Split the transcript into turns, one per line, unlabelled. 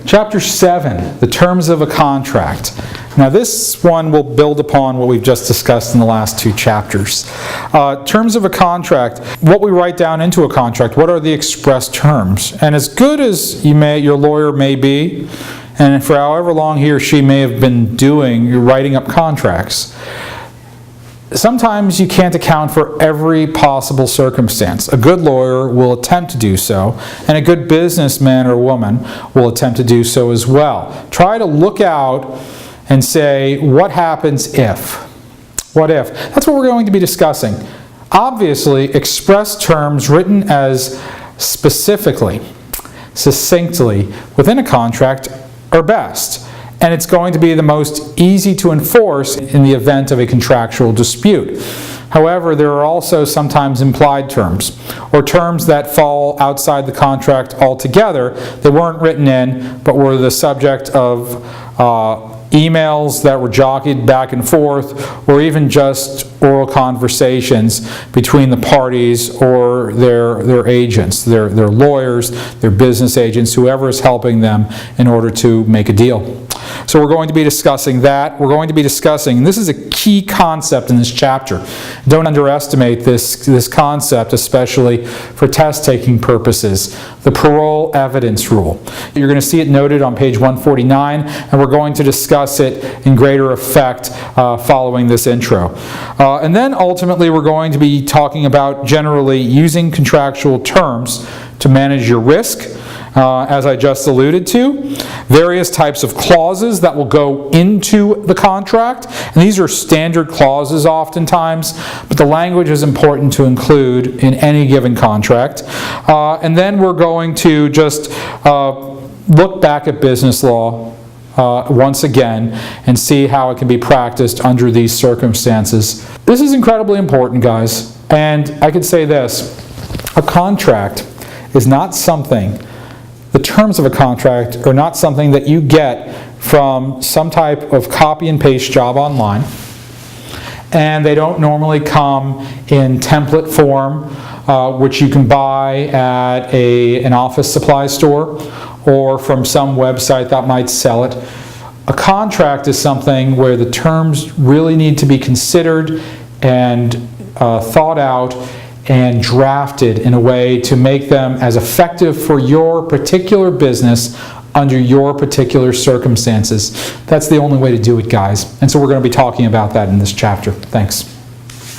Chapter 7, the terms of a contract. Now this one will build upon what we've just discussed in the last two chapters. Terms of a contract, what we write down into a contract, what are the express terms? And as good as your lawyer may be, and for however long he or she may have been writing up contracts, sometimes you can't account for every possible circumstance. A good lawyer will attempt to do so, and a good businessman or woman will attempt to do so as well. Try to look out and say, what happens if? What if? That's what we're going to be discussing. Obviously, express terms written as specifically, succinctly, within a contract are best. And it's going to be the most easy to enforce in the event of a contractual dispute. However, there are also sometimes implied terms, or terms that fall outside the contract altogether that weren't written in, but were the subject of emails that were jockeyed back and forth, or even just oral conversations between the parties or their agents, their lawyers, their business agents, whoever is helping them in order to make a deal. So we're going to be discussing that. We're going to be discussing, and this is a key concept in this chapter. Don't underestimate this concept, especially for test-taking purposes, the parole evidence rule. You're going to see it noted on page 149, and we're going to discuss it in greater effect following this intro. And then ultimately we're going to be talking about generally using contractual terms to manage your risk, as I just alluded to, various types of clauses that will go into the contract, and these are standard clauses oftentimes, but the language is important to include in any given contract. And then we're going to just look back at business law once again and see how it can be practiced under these circumstances. This is incredibly important, guys, and I could say this: a contract is not something, the terms of a contract are not something that you get from some type of copy and paste job online, and they don't normally come in template form, which you can buy at an office supply store or from some website that might sell it. A contract is something where the terms really need to be considered and thought out and drafted in a way to make them as effective for your particular business under your particular circumstances. That's the only way to do it, guys. And so we're going to be talking about that in this chapter. Thanks.